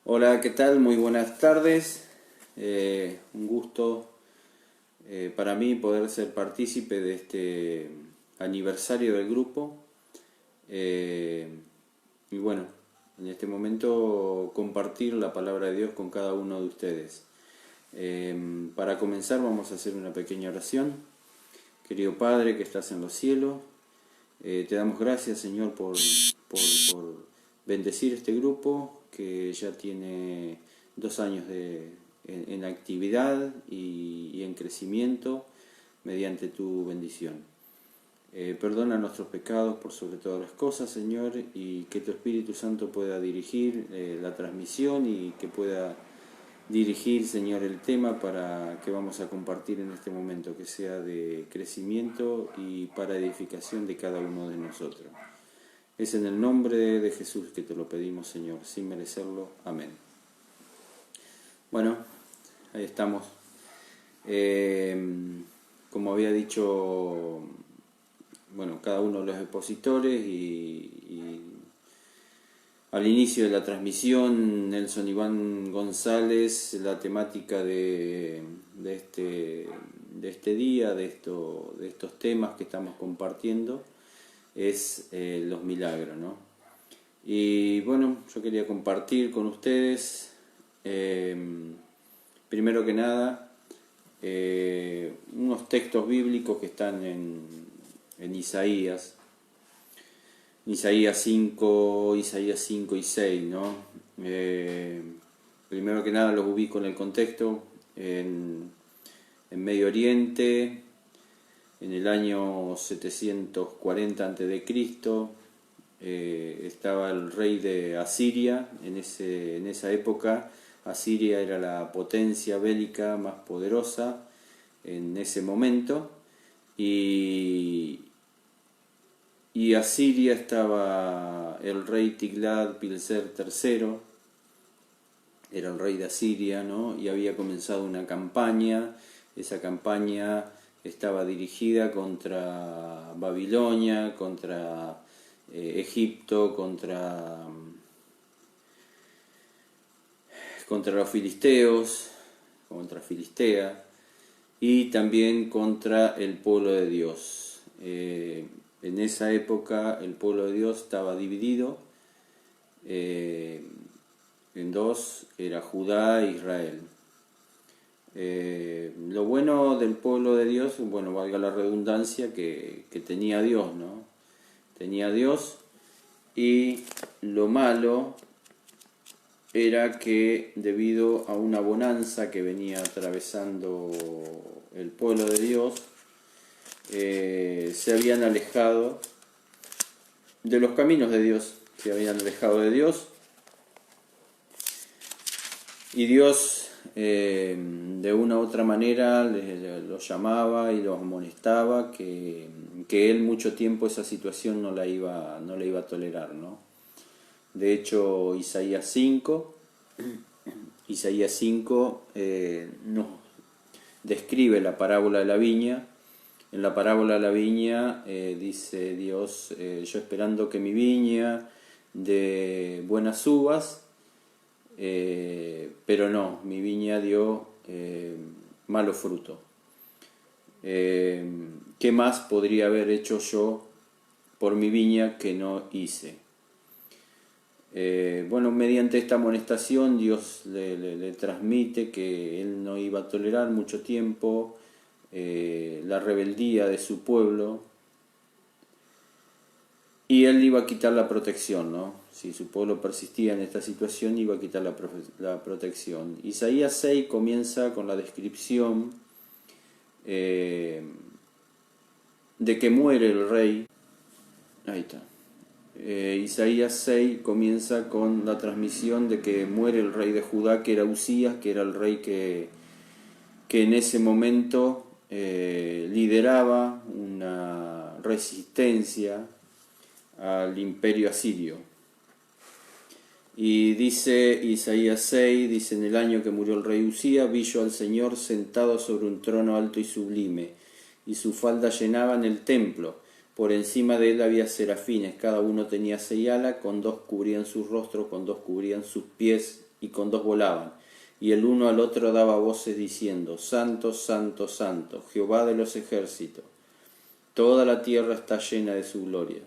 Hola, ¿qué tal? Muy buenas tardes. Un gusto para mí poder ser partícipe de este aniversario del grupo. Eh, y bueno, en este momento compartir la palabra de Dios con cada uno de ustedes. Para comenzar vamos a hacer una pequeña oración. Querido Padre que estás en los cielos, te damos gracias, Señor, por bendecir este grupo que ya tiene 2 años en actividad y en crecimiento mediante tu bendición. Perdona nuestros pecados por sobre todas las cosas, Señor, y que tu Espíritu Santo pueda dirigir la transmisión y que pueda dirigir, Señor, el tema para que vamos a compartir en este momento, que sea de crecimiento y para edificación de cada uno de nosotros. Es en el nombre de Jesús que te lo pedimos, Señor, sin merecerlo. Amén. Bueno, ahí estamos. Como había dicho, bueno, cada uno de los expositores y al inicio de la transmisión, Nelson Iván González, la temática de este día, de estos temas que estamos compartiendo, es los milagros, ¿no? Y bueno, yo quería compartir con ustedes, primero que nada, unos textos bíblicos que están en Isaías 5 y 6, ¿no? Primero que nada los ubico en el contexto, en Medio Oriente, en el año 740 a.C., estaba el rey de Asiria. En esa época Asiria era la potencia bélica más poderosa en ese momento, y Asiria estaba el rey Tiglat-Pileser III, era el rey de Asiria, ¿no? Y había comenzado una campaña. Esa campaña estaba dirigida contra Babilonia, contra Egipto, contra los filisteos, contra Filistea, y también contra el pueblo de Dios. En esa época el pueblo de Dios estaba dividido en dos, era Judá e Israel. Lo bueno del pueblo de Dios, bueno, valga la redundancia, que tenía a Dios, ¿no? Tenía a Dios, y lo malo era que debido a una bonanza que venía atravesando el pueblo de Dios, se habían alejado de los caminos de Dios, se habían alejado de Dios, y Dios de una u otra manera los llamaba y los amonestaba que él mucho tiempo esa situación no la iba a tolerar, ¿no? De hecho, Isaías 5 nos describe la parábola de la viña. En la parábola de la viña dice Dios, yo esperando que mi viña dé buenas uvas, pero no, mi viña dio malo fruto. ¿Qué más podría haber hecho yo por mi viña que no hice? Bueno, mediante esta amonestación Dios le transmite que Él no iba a tolerar mucho tiempo la rebeldía de su pueblo, y Él iba a quitar la protección, ¿no? Si su pueblo persistía en esta situación, iba a quitar la protección. Isaías 6 comienza con la descripción de que muere el rey. Ahí está. Isaías 6 comienza con la transmisión de que muere el rey de Judá, que era Usías, que era el rey que en ese momento lideraba una resistencia al imperio asirio. Y dice Isaías 6, dice: en el año que murió el rey Usías, vi yo al Señor sentado sobre un trono alto y sublime, y su falda llenaban el templo. Por encima de él había serafines, cada uno tenía 6 alas, con 2 cubrían su rostro, con 2 cubrían sus pies, y con 2 volaban. Y el uno al otro daba voces diciendo: Santo, Santo, Santo, Jehová de los ejércitos, toda la tierra está llena de su gloria.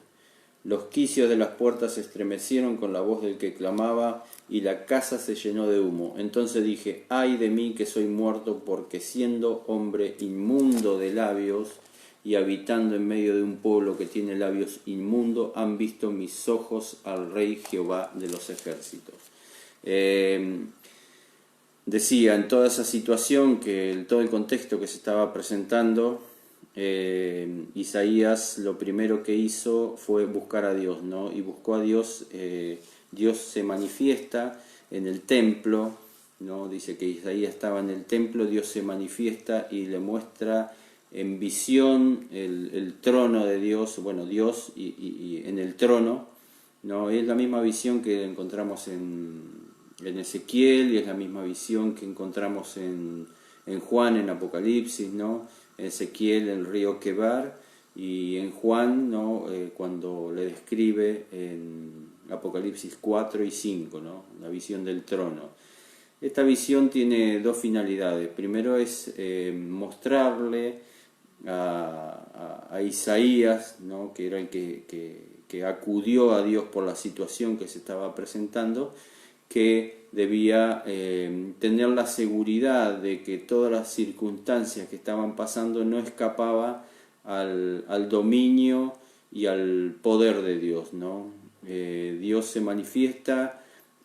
Los quicios de las puertas se estremecieron con la voz del que clamaba, y la casa se llenó de humo. Entonces dije: ay de mí que soy muerto, porque siendo hombre inmundo de labios, y habitando en medio de un pueblo que tiene labios inmundos, han visto mis ojos al Rey Jehová de los ejércitos. Decía en toda esa situación, que todo el contexto que se estaba presentando, Isaías lo primero que hizo fue buscar a Dios, ¿no? Y buscó a Dios. Dios se manifiesta en el templo, ¿no? Dice que Isaías estaba en el templo, Dios se manifiesta y le muestra en visión el trono de Dios, bueno, Dios y en el trono, ¿no? Es la misma visión que encontramos en Ezequiel, y es la misma visión que encontramos en Juan, en Apocalipsis, ¿no? En Ezequiel el río Quebar, y en Juan, ¿no? Cuando le describe en Apocalipsis 4 y 5, ¿no? La visión del trono. Esta visión tiene 2 finalidades. Primero es mostrarle a Isaías, ¿no? Que era el que acudió a Dios por la situación que se estaba presentando, que debía tener la seguridad de que todas las circunstancias que estaban pasando no escapaba al dominio y al poder de Dios, ¿no? Dios se manifiesta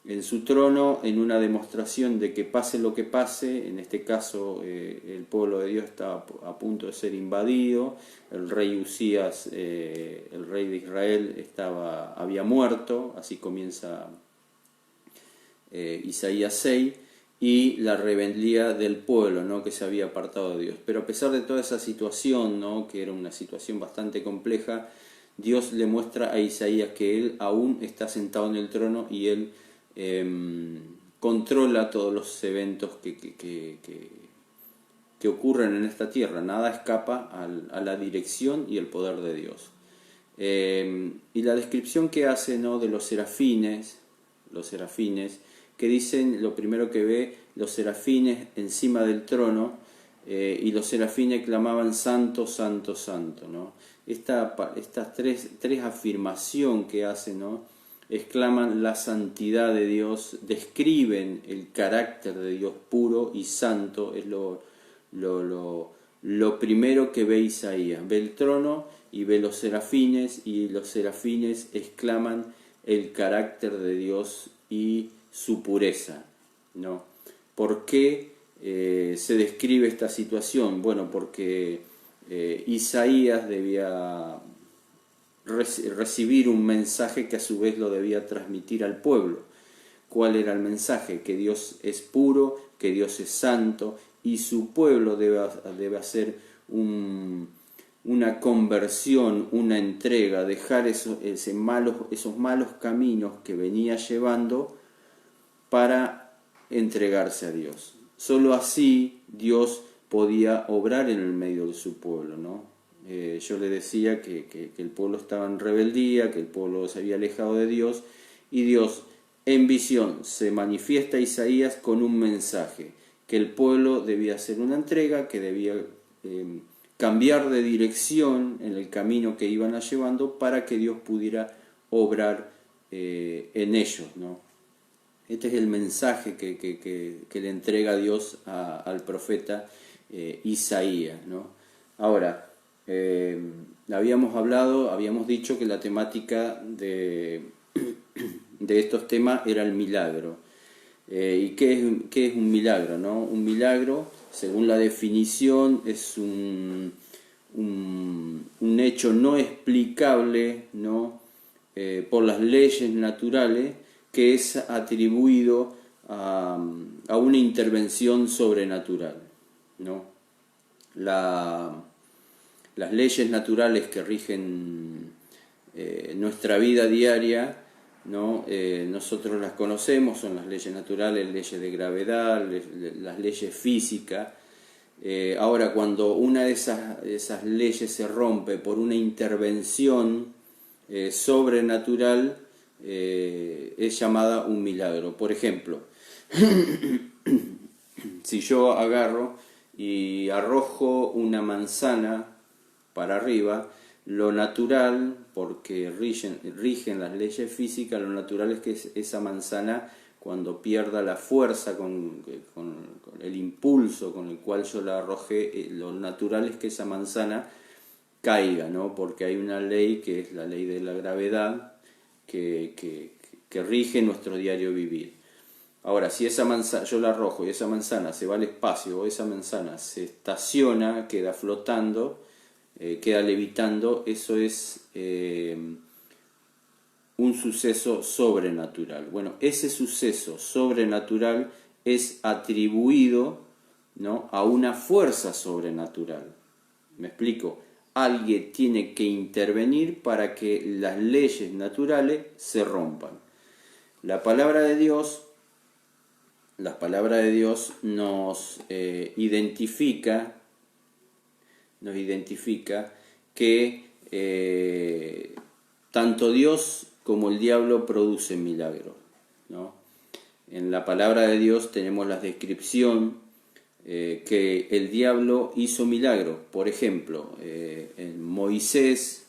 en su trono en una demostración de que pase lo que pase. En este caso el pueblo de Dios estaba a punto de ser invadido, el rey Usías, el rey de Israel, había muerto, así comienza Isaías 6, y la rebeldía del pueblo, ¿no? Que se había apartado de Dios. Pero a pesar de toda esa situación, ¿no? Que era una situación bastante compleja, Dios le muestra a Isaías que él aún está sentado en el trono, y él controla todos los eventos que ocurren en esta tierra. Nada escapa a la dirección y el poder de Dios. Y la descripción que hace, ¿no? De los serafines, que dicen, lo primero que ve, los serafines encima del trono, y los serafines clamaban: Santo, Santo, Santo, ¿no? Estas tres afirmaciones que hacen, ¿no? Exclaman la santidad de Dios, describen el carácter de Dios puro y santo. Es lo primero que ve Isaías. Ve el trono y ve los serafines, y los serafines exclaman el carácter de Dios y su pureza, ¿no? ¿Por qué se describe esta situación? Bueno, porque Isaías debía recibir un mensaje que a su vez lo debía transmitir al pueblo. ¿Cuál era el mensaje? Que Dios es puro, que Dios es santo, y su pueblo debe hacer una conversión, una entrega, dejar esos malos caminos que venía llevando para entregarse a Dios. Solo así Dios podía obrar en el medio de su pueblo, ¿no? Yo le decía que el pueblo estaba en rebeldía, que el pueblo se había alejado de Dios, y Dios en visión se manifiesta a Isaías con un mensaje, que el pueblo debía hacer una entrega, que debía cambiar de dirección en el camino que iban llevando para que Dios pudiera obrar en ellos, ¿no? Este es el mensaje que le entrega Dios al profeta Isaías, ¿no? Ahora, habíamos dicho que la temática de estos temas era el milagro. ¿Y qué es un milagro, no? Un milagro, según la definición, es un hecho no explicable, ¿no? Por las leyes naturales, que es atribuido a una intervención sobrenatural, ¿no? Las leyes naturales que rigen nuestra vida diaria, ¿no? Nosotros las conocemos, son las leyes naturales, leyes de gravedad, las leyes físicas. Ahora, cuando una de esas leyes se rompe por una intervención sobrenatural, es llamada un milagro. Por ejemplo, si yo agarro y arrojo una manzana para arriba, lo natural, porque rigen las leyes físicas, lo natural es que esa manzana, cuando pierda la fuerza con el impulso con el cual yo la arrojé, lo natural es que esa manzana caiga, ¿no? Porque hay una ley que es la ley de la gravedad que rige nuestro diario vivir. Ahora, si esa manzana, yo la arrojo y esa manzana se va al espacio, o esa manzana se estaciona, queda flotando, queda levitando, eso es un suceso sobrenatural. Bueno, ese suceso sobrenatural es atribuido, ¿no?, a una fuerza sobrenatural. ¿Me explico? Alguien tiene que intervenir para que las leyes naturales se rompan. La palabra de Dios nos identifica que tanto Dios como el diablo producen milagros, ¿no? En la palabra de Dios tenemos la descripción que el diablo hizo milagros. Por ejemplo, en Moisés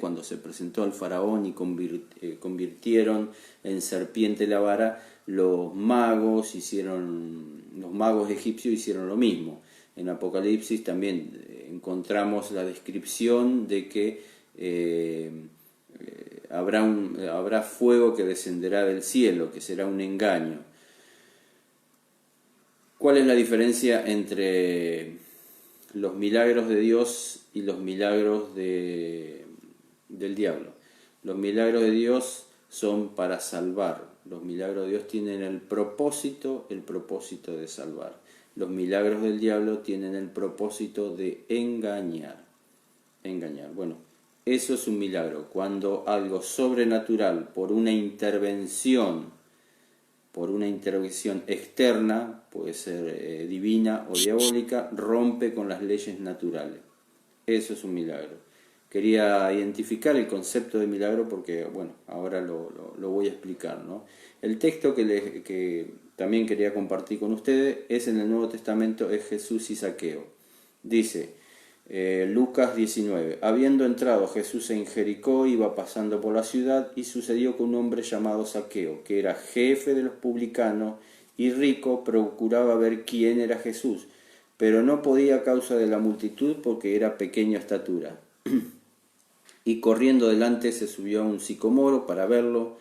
cuando se presentó al faraón y convirtieron en serpiente la vara, los magos egipcios hicieron lo mismo. En Apocalipsis también encontramos la descripción de que habrá fuego que descenderá del cielo, que será un engaño. ¿Cuál es la diferencia entre los milagros de Dios y los milagros del diablo? Los milagros de Dios son para salvar. Los milagros de Dios tienen el propósito de salvar. Los milagros del diablo tienen el propósito de engañar. Bueno, eso es un milagro. Cuando algo sobrenatural, por una intervención externa, puede ser divina o diabólica, rompe con las leyes naturales. Eso es un milagro. Quería identificar el concepto de milagro porque, bueno, ahora lo voy a explicar, ¿no? El texto que también quería compartir con ustedes es en el Nuevo Testamento, es Jesús y Zaqueo. Dice Lucas 19: habiendo entrado Jesús en Jericó, iba pasando por la ciudad, y sucedió que un hombre llamado Zaqueo, que era jefe de los publicanos y rico, procuraba ver quién era Jesús, pero no podía a causa de la multitud, porque era pequeña estatura. Y corriendo delante se subió a un sicomoro para verlo,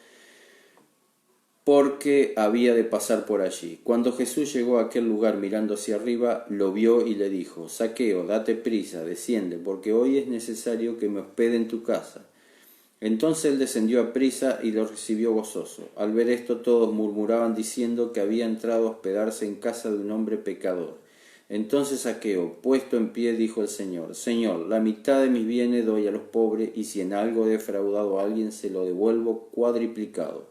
porque había de pasar por allí. Cuando Jesús llegó a aquel lugar, mirando hacia arriba, lo vio y le dijo: Zaqueo, date prisa, desciende, porque hoy es necesario que me hospede en tu casa. Entonces él descendió a prisa y lo recibió gozoso. Al ver esto, todos murmuraban diciendo que había entrado a hospedarse en casa de un hombre pecador. Entonces Zaqueo, puesto en pie, dijo al Señor: Señor, la mitad de mis bienes doy a los pobres, y si en algo he defraudado a alguien, se lo devuelvo cuadriplicado.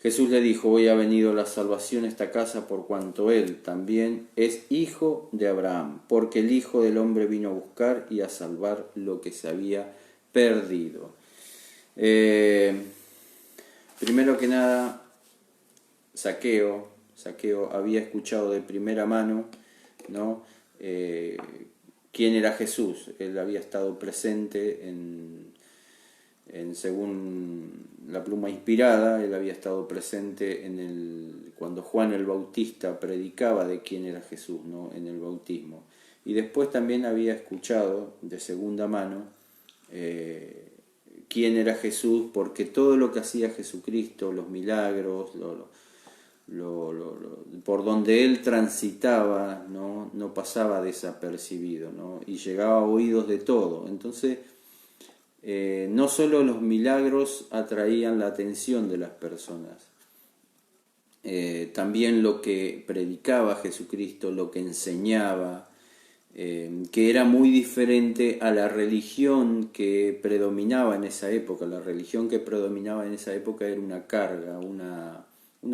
Jesús le dijo: hoy ha venido la salvación a esta casa, por cuanto él también es hijo de Abraham, porque el Hijo del Hombre vino a buscar y a salvar lo que se había perdido. Primero que nada, Zaqueo había escuchado de primera mano, ¿no?, quién era Jesús. Él había estado presente según la pluma inspirada, él había estado presente cuando Juan el Bautista predicaba de quién era Jesús, ¿no?, en el bautismo. Y después también había escuchado de segunda mano quién era Jesús, porque todo lo que hacía Jesucristo, los milagros, por donde él transitaba, no pasaba desapercibido, ¿no?, y llegaba a oídos de todo. Entonces, no solo los milagros atraían la atención de las personas, también lo que predicaba Jesucristo, lo que enseñaba, que era muy diferente a la religión que predominaba en esa época. La religión que predominaba en esa época era una carga, una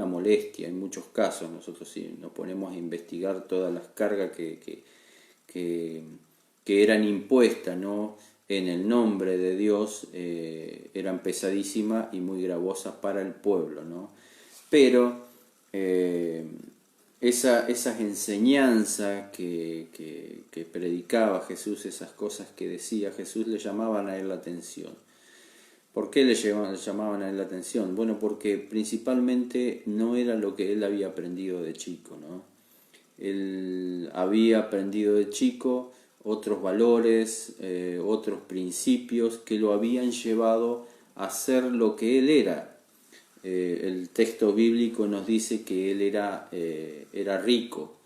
molestia en muchos casos. Nosotros sí nos ponemos a investigar todas las cargas que eran impuestas, ¿no?, en el nombre de Dios eran pesadísimas y muy gravosas para el pueblo, ¿no? Pero esas enseñanzas que predicaba Jesús, esas cosas que decía Jesús, le llamaban a él la atención. ¿Por qué le llamaban a él la atención? Bueno, porque principalmente no era lo que él había aprendido de chico, ¿no? Él había aprendido de chico otros valores, otros principios que lo habían llevado a ser lo que él era. El texto bíblico nos dice que él era rico,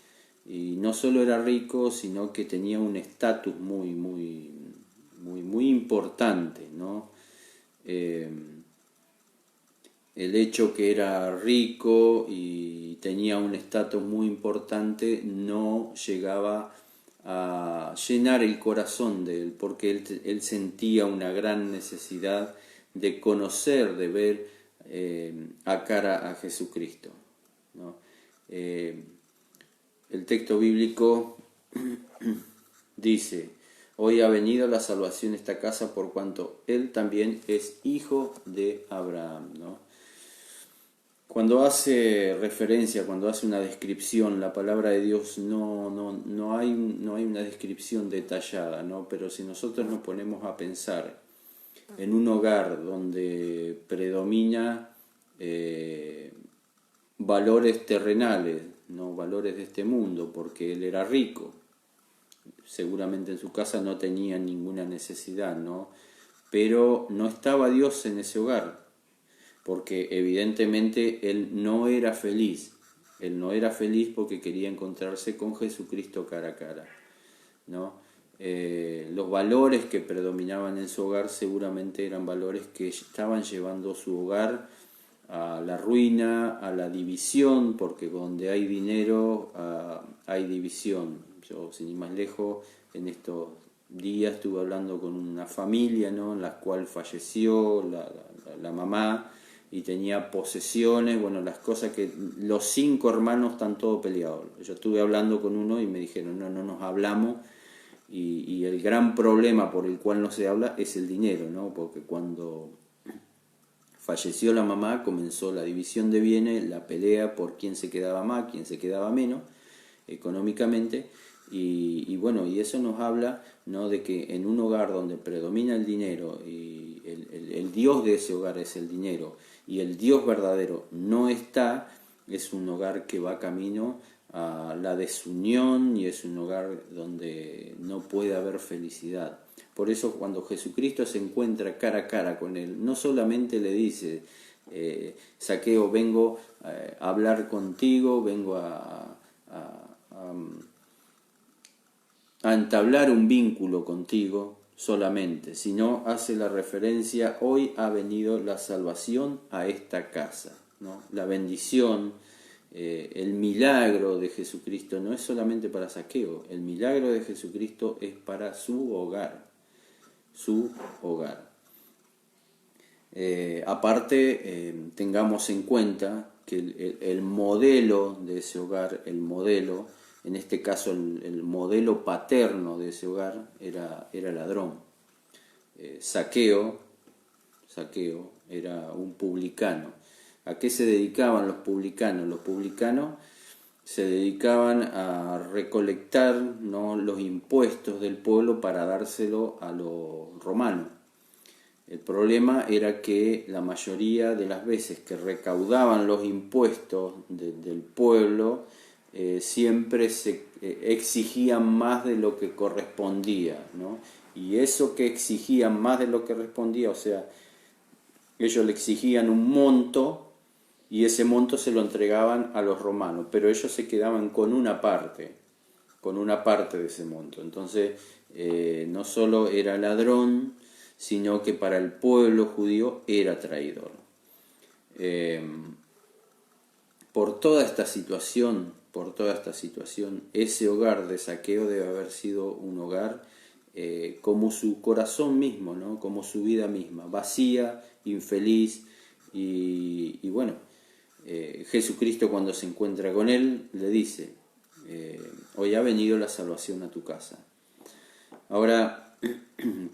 y no solo era rico, sino que tenía un estatus muy importante, ¿no? El hecho que era rico y tenía un estatus muy importante no llegaba a llenar el corazón de él, porque él sentía una gran necesidad de conocer, de ver a cara a Jesucristo, ¿no? El texto bíblico dice: hoy ha venido la salvación a esta casa por cuanto él también es hijo de Abraham, ¿no? Cuando hace referencia, cuando hace una descripción, la palabra de Dios no hay una descripción detallada, ¿no? Pero si nosotros nos ponemos a pensar en un hogar donde predomina valores terrenales, no valores de este mundo, porque él era rico, seguramente en su casa no tenía ninguna necesidad, ¿no? Pero no estaba Dios en ese hogar, porque evidentemente él no era feliz. Él no era feliz porque quería encontrarse con Jesucristo cara a cara, ¿no? Los valores que predominaban en su hogar seguramente eran valores que estaban llevando su hogar a la ruina, a la división, porque donde hay dinero hay división. Yo, sin ir más lejos, en estos días estuve hablando con una familia, ¿no?, en la cual falleció la mamá y tenía posesiones, bueno, las cosas que los 5 hermanos están todos peleados. Yo estuve hablando con uno y me dijeron, no nos hablamos, y el gran problema por el cual no se habla es el dinero, ¿no? Porque cuando falleció la mamá comenzó la división de bienes, la pelea por quién se quedaba más, quién se quedaba menos económicamente, y bueno, y eso nos habla, ¿no?, de que en un hogar donde predomina el dinero y el Dios de ese hogar es el dinero y el Dios verdadero no está, es un hogar que va camino a la desunión y es un hogar donde no puede haber felicidad. Por eso cuando Jesucristo se encuentra cara a cara con él, no solamente le dice, Zaqueo, vengo a hablar contigo, vengo a entablar un vínculo contigo solamente, sino hace la referencia: hoy ha venido la salvación a esta casa, ¿no? La bendición, el milagro de Jesucristo no es solamente para Zaqueo, el milagro de Jesucristo es para su hogar, su hogar. Aparte, tengamos en cuenta que el modelo de ese hogar, en este caso el modelo paterno de ese hogar era ladrón. Zaqueo era un publicano. ¿A qué se dedicaban los publicanos? Los publicanos se dedicaban a recolectar, ¿no?, los impuestos del pueblo para dárselo a los romanos. El problema era que la mayoría de las veces que recaudaban los impuestos del pueblo, siempre se exigían más de lo que correspondía, ¿no? Y eso que exigían más de lo que respondía, o sea, ellos le exigían un monto y ese monto se lo entregaban a los romanos, pero ellos se quedaban con una parte de ese monto. Entonces, no solo era ladrón, sino que para el pueblo judío era traidor. Por toda esta situación, ese hogar de Zaqueo debe haber sido un hogar como su corazón mismo, ¿no?, como su vida misma, vacía, infeliz, y bueno, Jesucristo, cuando se encuentra con él, le dice: hoy ha venido la salvación a tu casa. Ahora,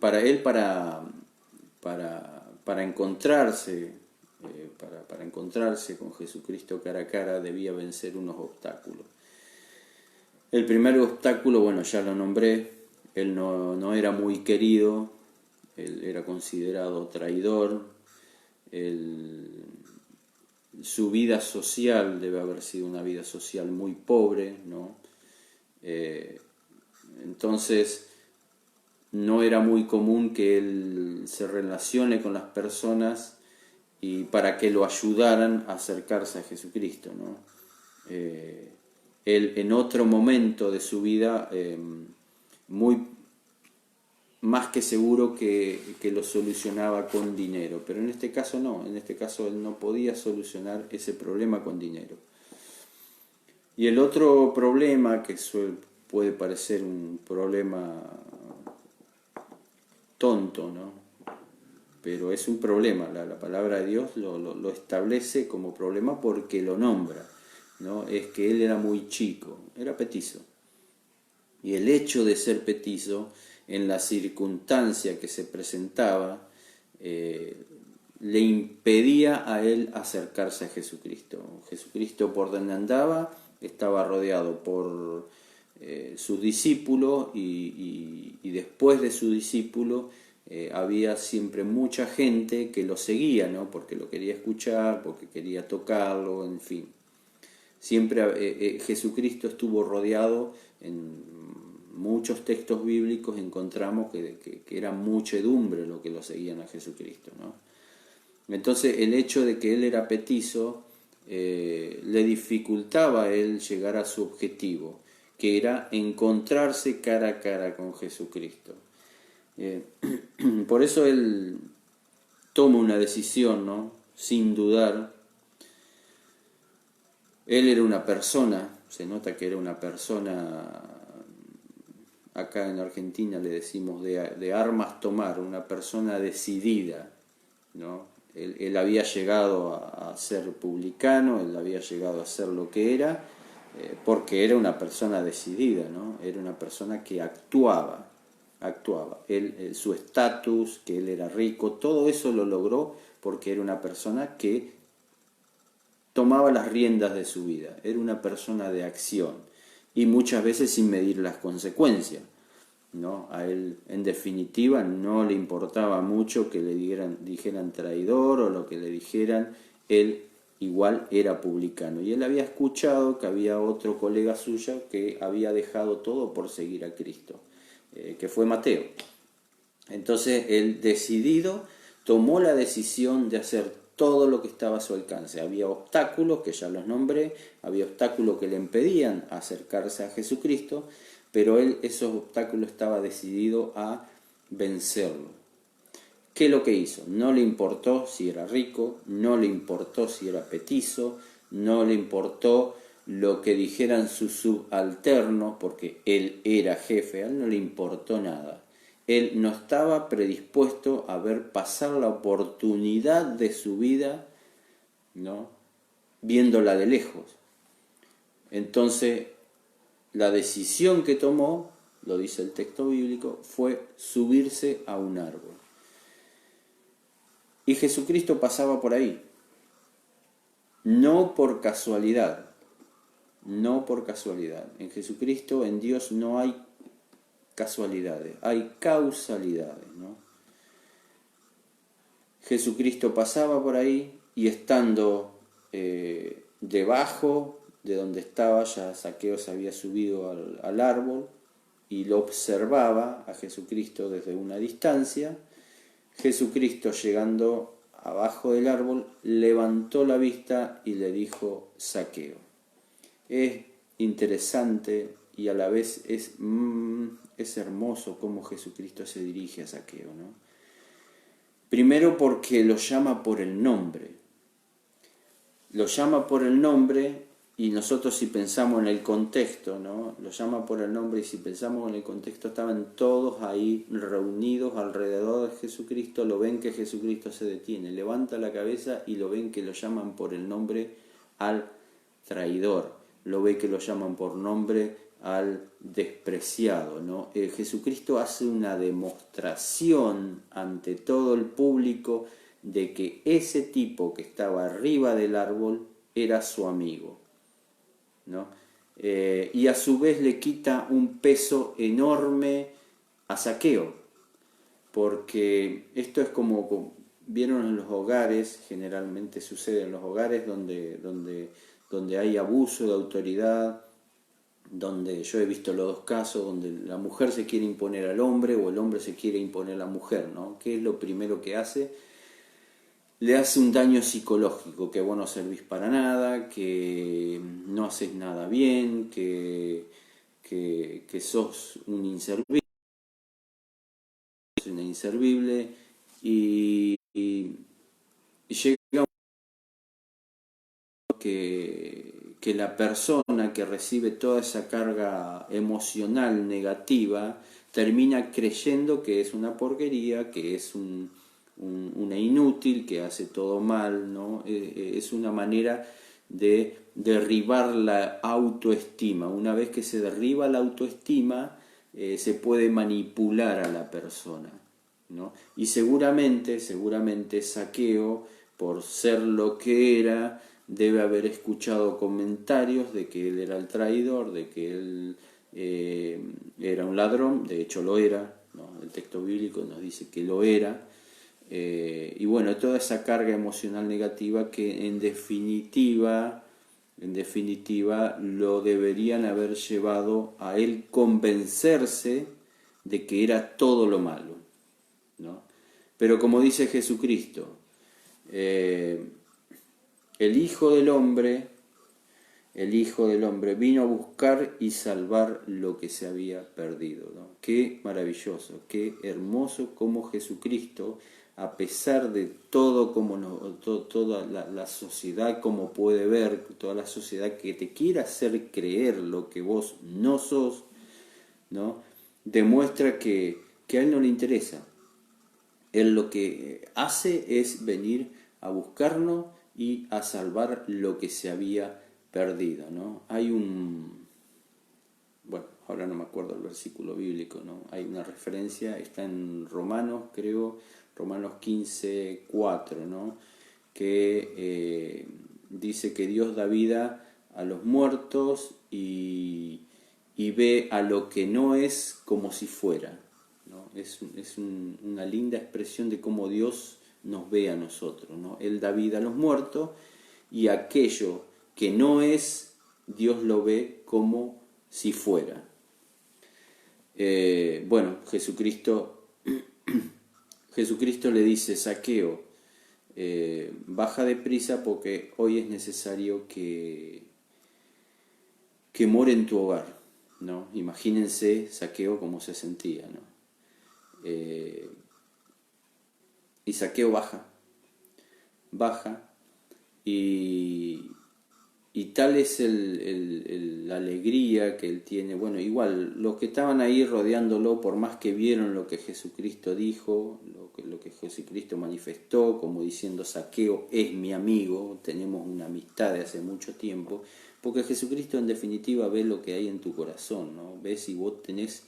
para él, para encontrarse, para encontrarse con Jesucristo cara a cara, debía vencer unos obstáculos. El primer obstáculo, bueno, ya lo nombré, él no era muy querido, él era considerado traidor, su vida social debe haber sido una vida social muy pobre, ¿no? Entonces no era muy común que él se relacione con las personas y para que lo ayudaran a acercarse a Jesucristo, ¿no? Él en otro momento de su vida, muy más que seguro que lo solucionaba con dinero, pero en este caso no, en este caso él no podía solucionar ese problema con dinero. Y el otro problema, que puede parecer un problema tonto, ¿no? Pero es un problema, la palabra de Dios lo establece como problema porque lo nombra, ¿no? Es que él era muy chico, era petizo. Y el hecho de ser petizo, en la circunstancia que se presentaba, le impedía a él acercarse a Jesucristo. Jesucristo, por donde andaba, estaba rodeado por sus discípulos y después de su discípulo había siempre mucha gente que lo seguía, ¿no? Porque lo quería escuchar, porque quería tocarlo, en fin. Siempre Jesucristo estuvo rodeado. En muchos textos bíblicos encontramos que era muchedumbre lo que lo seguían a Jesucristo, ¿no? Entonces el hecho de que él era petizo le dificultaba a él llegar a su objetivo, que era encontrarse cara a cara con Jesucristo. Por eso él toma una decisión, ¿no? Sin dudar. Él era una persona, se nota que era una persona, acá en Argentina le decimos de armas tomar, una persona decidida, ¿no? Él había llegado a ser publicano, él había llegado a ser lo que era, porque era una persona decidida, ¿no? Era una persona que actuaba. Su estatus, que él era rico, todo eso lo logró porque era una persona que tomaba las riendas de su vida, era una persona de acción y muchas veces sin medir las consecuencias, ¿no? A él, en definitiva, no le importaba mucho que le dijeran traidor o lo que le dijeran, él igual era publicano. Y él había escuchado que había otro colega suyo que había dejado todo por seguir a Cristo, que fue Mateo. Entonces él, decidido, tomó la decisión de hacer todo lo que estaba a su alcance. Había obstáculos, que ya los nombré, había obstáculos que le impedían acercarse a Jesucristo, pero él esos obstáculos estaba decidido a vencerlo. ¿Qué es lo que hizo? No le importó si era rico, no le importó si era petizo, no le importó lo que dijeran sus subalternos, porque él era jefe, a él no le importó nada. Él no estaba predispuesto a ver pasar la oportunidad de su vida, ¿no? Viéndola de lejos. Entonces, la decisión que tomó, lo dice el texto bíblico, fue subirse a un árbol. Y Jesucristo pasaba por ahí. No por casualidad. No por casualidad. En Jesucristo, en Dios, no hay casualidades, hay causalidades, ¿no? Jesucristo pasaba por ahí y estando debajo de donde estaba, ya Zaqueo se había subido al árbol y lo observaba a Jesucristo desde una distancia. Jesucristo, llegando abajo del árbol, levantó la vista y le dijo: Zaqueo. Es interesante y a la vez es hermoso cómo Jesucristo se dirige a Zaqueo, ¿no? Primero porque lo llama por el nombre. Lo llama por el nombre y nosotros, si pensamos en el contexto, ¿no? Lo llama por el nombre y si pensamos en el contexto, estaban todos ahí reunidos alrededor de Jesucristo, lo ven que Jesucristo se detiene, levanta la cabeza y lo ven que lo llaman por el nombre al traidor, lo ve que lo llaman por nombre al despreciado, ¿no? Jesucristo hace una demostración ante todo el público de que ese tipo que estaba arriba del árbol era su amigo, ¿no? Y a su vez le quita un peso enorme a Zaqueo, porque esto es como vieron en los hogares, generalmente sucede en los hogares donde hay abuso de autoridad, donde yo he visto los dos casos, donde la mujer se quiere imponer al hombre o el hombre se quiere imponer a la mujer, ¿no? ¿Qué es lo primero que hace? Le hace un daño psicológico, que vos no servís para nada, que no haces nada bien, que sos un inservible, y llega que la persona que recibe toda esa carga emocional negativa termina creyendo que es una porquería, que es una inútil, que hace todo mal, ¿no? Es una manera de derribar la autoestima. Una vez que se derriba la autoestima, se puede manipular a la persona, ¿no? Y seguramente Zaqueo, por ser lo que era, debe haber escuchado comentarios de que él era el traidor, de que él era un ladrón, de hecho lo era, ¿no? El texto bíblico nos dice que lo era, y bueno, toda esa carga emocional negativa que en definitiva lo deberían haber llevado a él convencerse de que era todo lo malo, ¿no? Pero como dice Jesucristo, el Hijo del Hombre vino a buscar y salvar lo que se había perdido, ¿no? Qué maravilloso, qué hermoso como Jesucristo, a pesar de todo, toda la sociedad como puede ver, toda la sociedad que te quiera hacer creer lo que vos no sos, ¿no? Demuestra que a él no le interesa. Él lo que hace es venir a buscarnos y a salvar lo que se había perdido, ¿no? Hay bueno, ahora no me acuerdo el versículo bíblico, ¿no? Hay una referencia, está en Romanos, creo, Romanos 15:4, ¿no? Que dice que Dios da vida a los muertos y ve a lo que no es como si fuera, ¿no? Es una linda expresión de cómo Dios nos ve a nosotros, ¿no? Él da vida a los muertos y aquello que no es, Dios lo ve como si fuera. Bueno, Jesucristo le dice: Zaqueo, baja deprisa porque hoy es necesario que more en tu hogar, ¿no? Imagínense Zaqueo cómo se sentía, ¿no? Y Zaqueo baja y tal es la alegría que él tiene. Bueno, igual, los que estaban ahí rodeándolo, por más que vieron lo que Jesucristo dijo, lo que Jesucristo manifestó, como diciendo: Zaqueo es mi amigo, tenemos una amistad de hace mucho tiempo, porque Jesucristo en definitiva ve lo que hay en tu corazón, ¿no? Ve si vos tenés,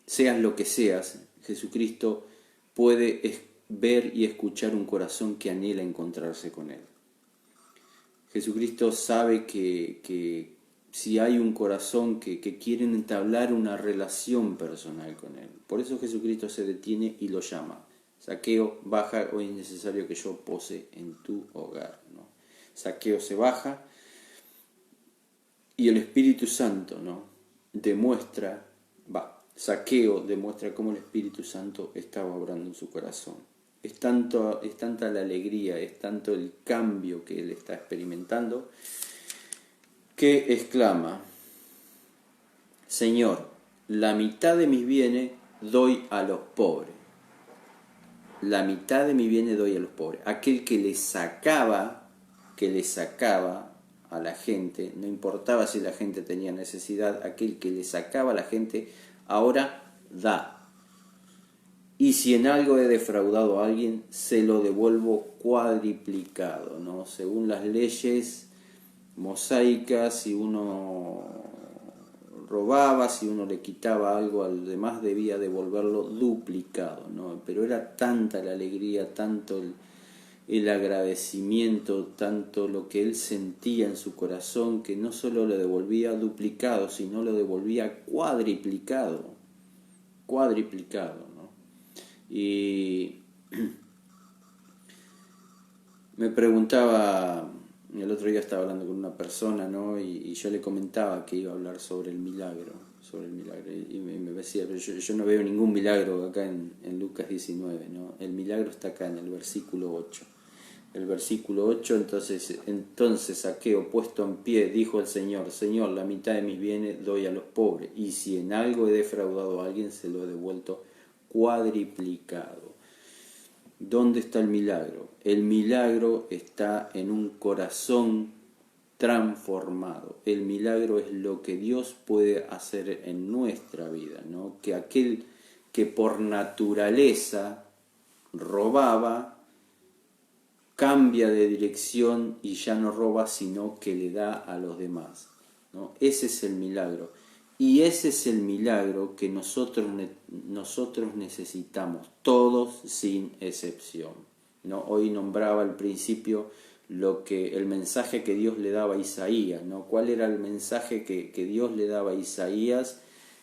seas lo que seas, Jesucristo puede ver y escuchar un corazón que anhela encontrarse con Él. Jesucristo sabe que si hay un corazón que quiere entablar una relación personal con Él, por eso Jesucristo se detiene y lo llama: Zaqueo, baja, hoy es necesario que yo pose en tu hogar, ¿no? Zaqueo se baja y el Espíritu Santo, ¿no? Zaqueo demuestra cómo el Espíritu Santo estaba obrando en su corazón. Es tanta la alegría, es tanto el cambio que él está experimentando, que exclama: Señor, la mitad de mis bienes doy a los pobres. La mitad de mis bienes doy a los pobres. Aquel que le sacaba a la gente, no importaba si la gente tenía necesidad, aquel que le sacaba a la gente, ahora da. Y si en algo he defraudado a alguien, se lo devuelvo cuadriplicado, ¿no? Según las leyes mosaicas, si uno robaba, si uno le quitaba algo al demás, debía devolverlo duplicado, ¿no? Pero era tanta la alegría, tanto el agradecimiento, tanto lo que él sentía en su corazón, que no solo lo devolvía duplicado, sino lo devolvía cuadriplicado, ¿no? Y me preguntaba, el otro día estaba hablando con una persona, ¿no? Y yo le comentaba que iba a hablar sobre el milagro, y me decía, pero yo no veo ningún milagro acá en Lucas 19, ¿no? El milagro está acá en el versículo 8. El versículo 8, entonces Zaqueo, puesto en pie, dijo al Señor, Señor, la mitad de mis bienes doy a los pobres, y si en algo he defraudado a alguien, se lo he devuelto cuadriplicado. ¿Dónde está el milagro? El milagro está en un corazón transformado. El milagro es lo que Dios puede hacer en nuestra vida, ¿no? Que aquel que por naturaleza robaba, cambia de dirección y ya no roba, sino que le da a los demás, ¿no? Ese es el milagro. Y ese es el milagro que nosotros necesitamos, todos sin excepción, ¿no? Hoy nombraba al principio el mensaje que Dios le daba a Isaías, ¿no? ¿Cuál era el mensaje que Dios le daba a Isaías?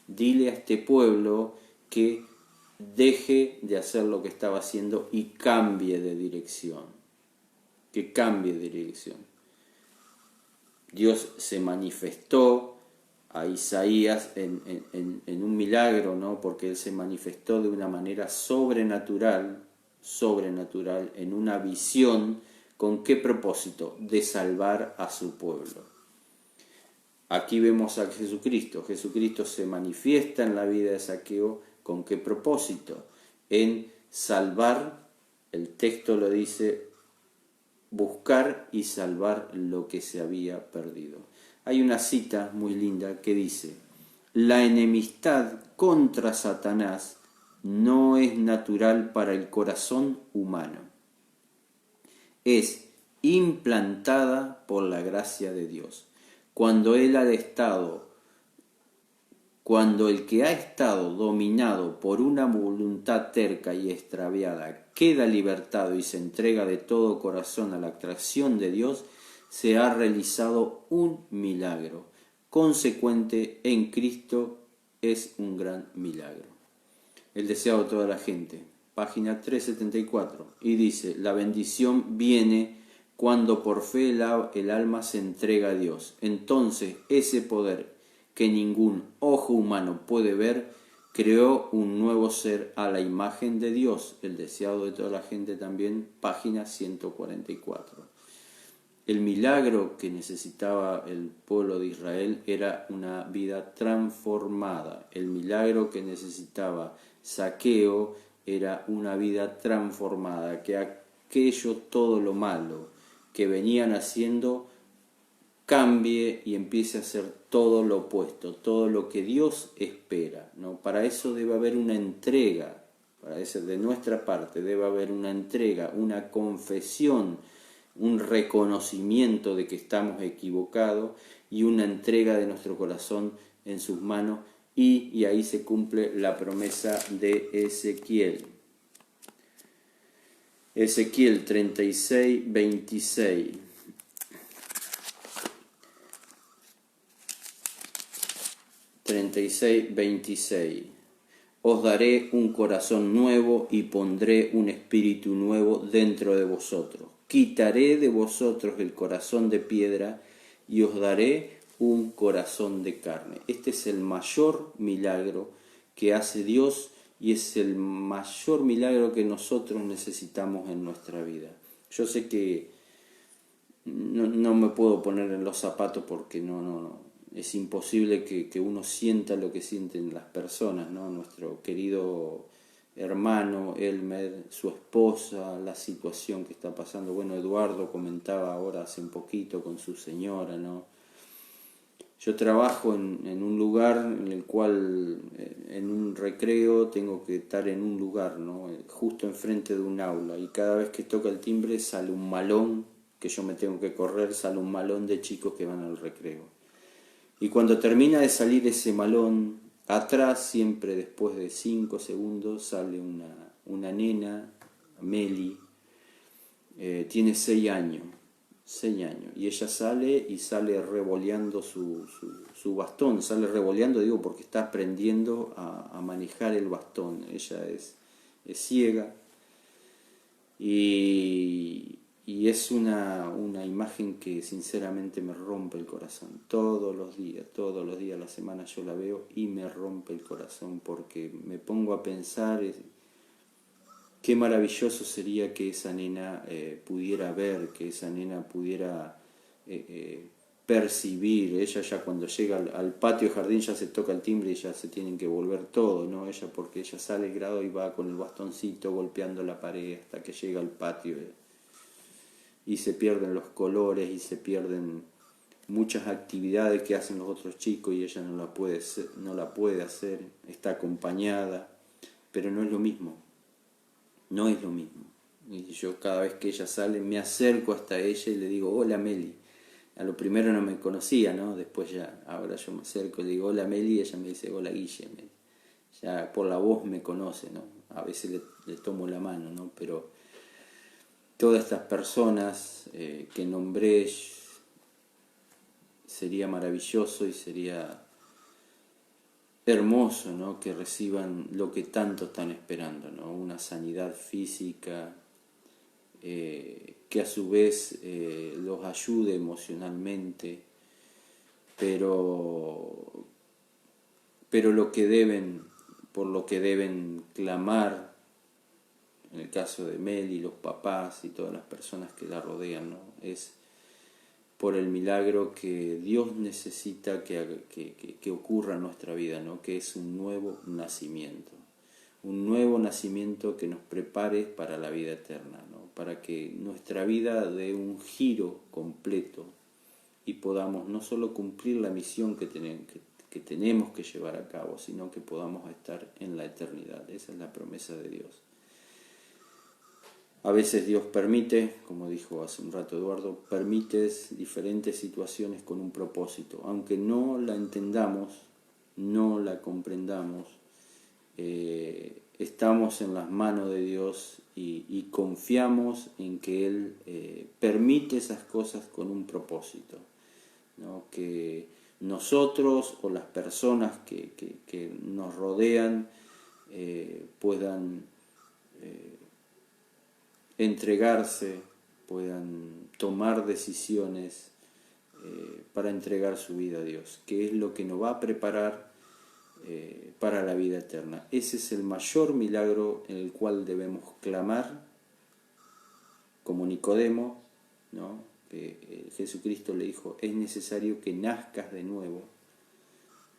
Dile a este pueblo que deje de hacer lo que estaba haciendo y cambie de dirección. Que cambie de dirección. Dios se manifestó a Isaías en un milagro, ¿no? Porque él se manifestó de una manera sobrenatural, en una visión. ¿Con qué propósito? De salvar a su pueblo. Aquí vemos a Jesucristo. Jesucristo se manifiesta en la vida de Zaqueo. ¿Con qué propósito? En salvar, el texto lo dice, buscar y salvar lo que se había perdido. Hay una cita muy linda que dice, la enemistad contra Satanás no es natural para el corazón humano, es implantada por la gracia de Dios. Cuando el que ha estado dominado por una voluntad terca y extraviada queda libertado y se entrega de todo corazón a la atracción de Dios, se ha realizado un milagro. Consecuente en Cristo es un gran milagro. El deseado de toda la gente, página 374, y dice, la bendición viene cuando por fe el alma se entrega a Dios. Entonces ese poder que ningún ojo humano puede ver, creó un nuevo ser a la imagen de Dios, el deseado de toda la gente también, página 144. El milagro que necesitaba el pueblo de Israel era una vida transformada. El milagro que necesitaba Zaqueo era una vida transformada, que aquello, todo lo malo que venían haciendo, cambie y empiece a hacer todo lo opuesto, todo lo que Dios espera, ¿no? Para eso debe haber una entrega, para eso de nuestra parte debe haber una entrega, una confesión, un reconocimiento de que estamos equivocados y una entrega de nuestro corazón en sus manos, y ahí se cumple la promesa de Ezequiel. Ezequiel 36, 26. Os daré un corazón nuevo y pondré un espíritu nuevo dentro de vosotros. Quitaré de vosotros el corazón de piedra y os daré un corazón de carne. Este es el mayor milagro que hace Dios y es el mayor milagro que nosotros necesitamos en nuestra vida. Yo sé que no me puedo poner en los zapatos porque no. Es imposible que uno sienta lo que sienten las personas, ¿no? Nuestro querido hermano Elmer, su esposa, la situación que está pasando. Bueno, Eduardo comentaba ahora hace un poquito con su señora, ¿no? Yo trabajo en un lugar en el cual, en un recreo, tengo que estar en un lugar, ¿no? Justo enfrente de un aula, y cada vez que toca el timbre sale un malón, que yo me tengo que correr, sale un malón de chicos que van al recreo. Y cuando termina de salir ese malón, atrás, siempre después de 5 segundos, sale una nena, Meli, tiene 6 años, 6 años, y ella sale y sale revoleando su bastón, sale revoleando, digo, porque está aprendiendo a manejar el bastón. Ella es ciega y es una imagen que sinceramente me rompe el corazón. Todos los días a la semana yo la veo y me rompe el corazón, porque me pongo a pensar qué maravilloso sería que esa nena pudiera ver, que esa nena pudiera percibir. Ella ya cuando llega al patio jardín ya se toca el timbre y ya se tienen que volver todo, ¿no? Ella, porque ella sale al grado y va con el bastoncito golpeando la pared hasta que llega al patio, y se pierden los colores y se pierden muchas actividades que hacen los otros chicos y ella no la puede hacer, está acompañada, pero no es lo mismo. No es lo mismo. Y yo cada vez que ella sale me acerco hasta ella y le digo, hola Meli. A lo primero no me conocía, ¿no? Después ya, ahora yo me acerco y le digo, hola Meli, y ella me dice, hola Guille. Ya por la voz me conoce, ¿no? A veces le tomo la mano, ¿no? Pero todas estas personas que nombré, sería maravilloso y sería hermoso, ¿no? Que reciban lo que tanto están esperando, ¿no? Una sanidad física, que a su vez los ayude emocionalmente, pero por lo que deben clamar, en el caso de Meli, los papás y todas las personas que la rodean, ¿no? Es por el milagro que Dios necesita que ocurra en nuestra vida, ¿no? Que es un nuevo nacimiento que nos prepare para la vida eterna, ¿no? Para que nuestra vida dé un giro completo y podamos no solo cumplir la misión que tenemos que llevar a cabo, sino que podamos estar en la eternidad. Esa es la promesa de Dios. A veces Dios permite, como dijo hace un rato Eduardo, permite diferentes situaciones con un propósito. Aunque no la entendamos, no la comprendamos, estamos en las manos de Dios y confiamos en que Él permite esas cosas con un propósito, ¿no? Que nosotros o las personas que nos rodean puedan entregarse, puedan tomar decisiones para entregar su vida a Dios, que es lo que nos va a preparar para la vida eterna. Ese es el mayor milagro en el cual debemos clamar, como Nicodemo, ¿no? Jesucristo le dijo, es necesario que nazcas de nuevo,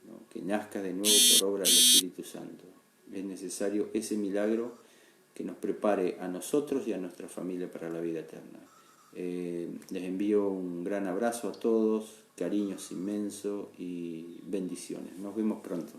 ¿no? Que nazcas de nuevo por obra del Espíritu Santo. Es necesario ese milagro que nos prepare a nosotros y a nuestra familia para la vida eterna. Les envío un gran abrazo a todos, cariños inmensos y bendiciones. Nos vemos pronto.